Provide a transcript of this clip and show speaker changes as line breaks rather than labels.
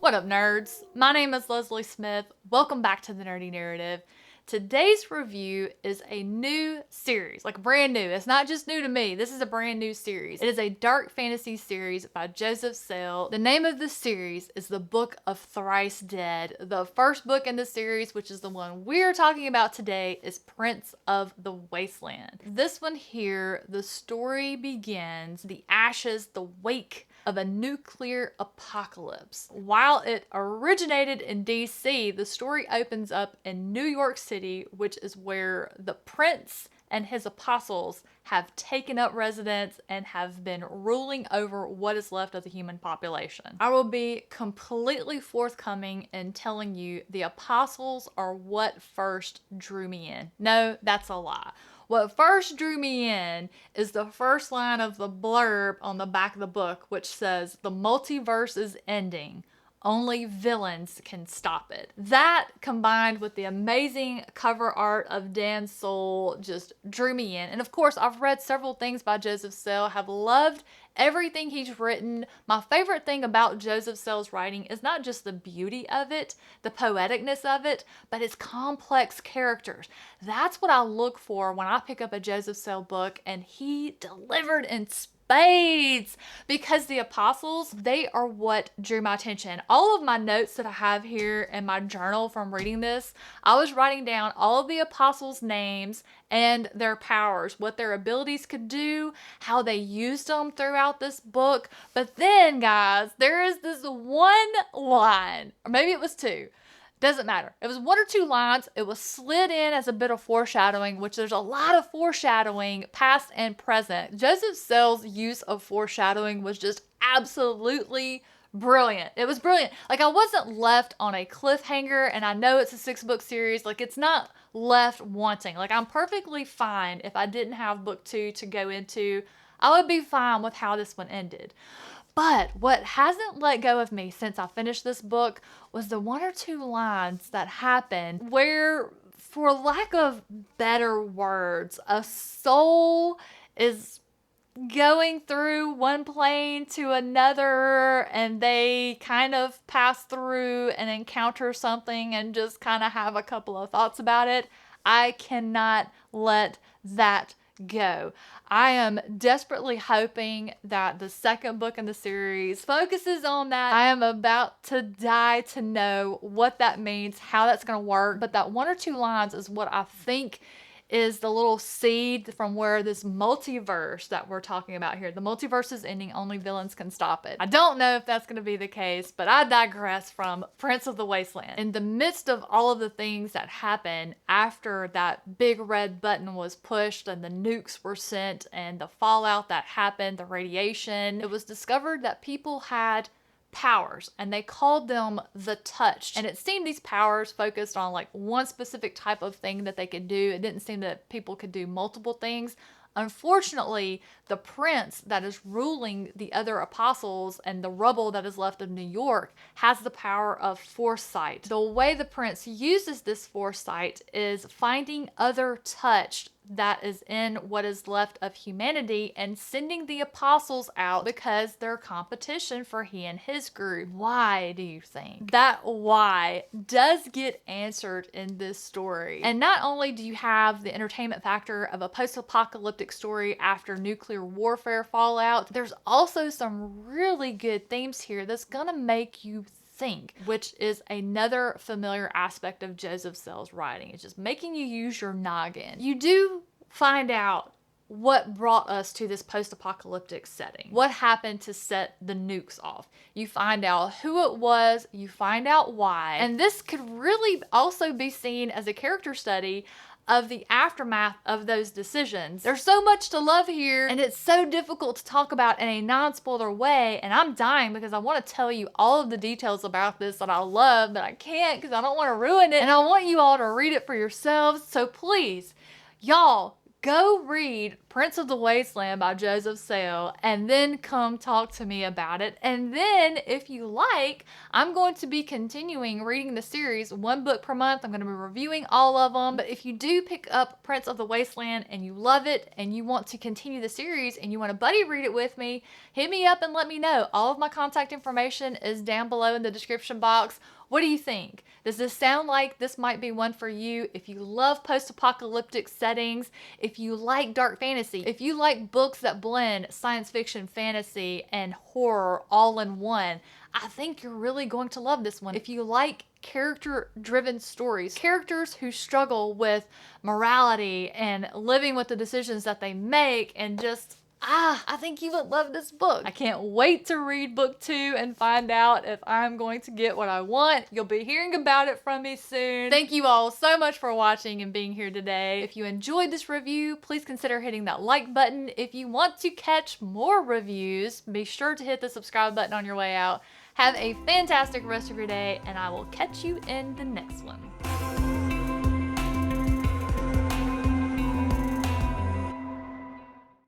What up, nerds? My name is Leslie Smith. Welcome back to the Nerdy Narrative. Today's review is a new series, like brand new. It's not just new to me. This is a brand new series. It is a dark fantasy series by Joseph Sell. The name of this series is The Book of Thrice Dead. The first book in the series, which is the one we're talking about today, is Prince of the Wasteland. This one here, the story begins, the ashes, the wake of a nuclear apocalypse. While it originated in DC, the story opens up in New York City, which is where the prince and his apostles have taken up residence and have been ruling over what is left of the human population. I will be completely forthcoming in telling you the apostles are what first drew me in. No, that's a lie. What first drew me in is the first line of the blurb on the back of the book, which says, "The multiverse is ending. Only villains can stop it." That, combined with the amazing cover art of Dan Soul, just drew me in. And of course, I've read several things by Joseph Sell, have loved everything he's written. My favorite thing about Joseph Sell's writing is not just the beauty of it, the poeticness of it, but his complex characters. That's what I look for when I pick up a Joseph Sell book, and he delivered in spades, because the apostles, they are what drew my attention. All of my notes that I have here in my journal from reading this, I was writing down all of the apostles' names and their powers, what their abilities could do, how they used them throughout this book. But then, guys, there is this one line, or maybe it was two. Doesn't matter. It was one or two lines. It was slid in as a bit of foreshadowing, which there's a lot of foreshadowing, past and present. Joseph Sell's use of foreshadowing was just absolutely brilliant. It was brilliant. Like, I wasn't left on a cliffhanger, and I know it's a 6-book series. Like, it's not left wanting. Like, I'm perfectly fine if I didn't have book 2 to go into. I would be fine with how this one ended. But what hasn't let go of me since I finished this book was the one or two lines that happened where, for lack of better words, a soul is going through one plane to another, and they kind of pass through and encounter something and just kind of have a couple of thoughts about it. I cannot let that go. I am desperately hoping that the second book in the series focuses on that. I am about to die to know what that means, how that's going to work. But that one or two lines is what I think is the little seed from where this multiverse that we're talking about here, the multiverse is ending, only villains can stop it. I don't know if that's going to be the case, but I digress from Prince of the Wasteland. In the midst of all of the things that happened after that big red button was pushed and the nukes were sent and the fallout that happened, the radiation, it was discovered that people had powers, and they called them the Touched. And it seemed these powers focused on like one specific type of thing that they could do. It didn't seem that people could do multiple things. Unfortunately, the prince that is ruling the other apostles and the rubble that is left of New York has the power of foresight. The way the prince uses this foresight is finding other touched that is in what is left of humanity and sending the apostles out because they're competition for he and his group. Why do you think? That why does get answered in this story. And not only do you have the entertainment factor of a post-apocalyptic story after nuclear warfare fallout, there's also some really good themes here that's gonna make you think, which is another familiar aspect of Joseph Sell's writing. It's just making you use your noggin. You do find out what brought us to this post-apocalyptic setting. What happened to set the nukes off? You find out who it was, you find out why. And this could really also be seen as a character study of the aftermath of those decisions. There's so much to love here, and it's so difficult to talk about in a non-spoiler way, and I'm dying because I want to tell you all of the details about this that I love, but I can't because I don't want to ruin it, and I want you all to read it for yourselves. So please, y'all, go read Prince of the Wasteland by Joseph Sale and then come talk to me about it. And then if you like, I'm going to be continuing reading the series, one book per month. I'm going to be reviewing all of them. But if you do pick up Prince of the Wasteland and you love it and you want to continue the series and you want to buddy read it with me, hit me up and let me know. All of my contact information is down below in the description box. What do you think? Does this sound like this might be one for you? If you love post-apocalyptic settings, if you like dark fantasy, if you like books that blend science fiction, fantasy, and horror all in one, I think you're really going to love this one. If you like character-driven stories, characters who struggle with morality and living with the decisions that they make and just I think you would love this book. I can't wait to read book 2 and find out if I'm going to get what I want. You'll be hearing about it from me soon. Thank you all so much for watching and being here today. If you enjoyed this review, please consider hitting that like button. If you want to catch more reviews, be sure to hit the subscribe button on your way out. Have a fantastic rest of your day, and I will catch you in the next one.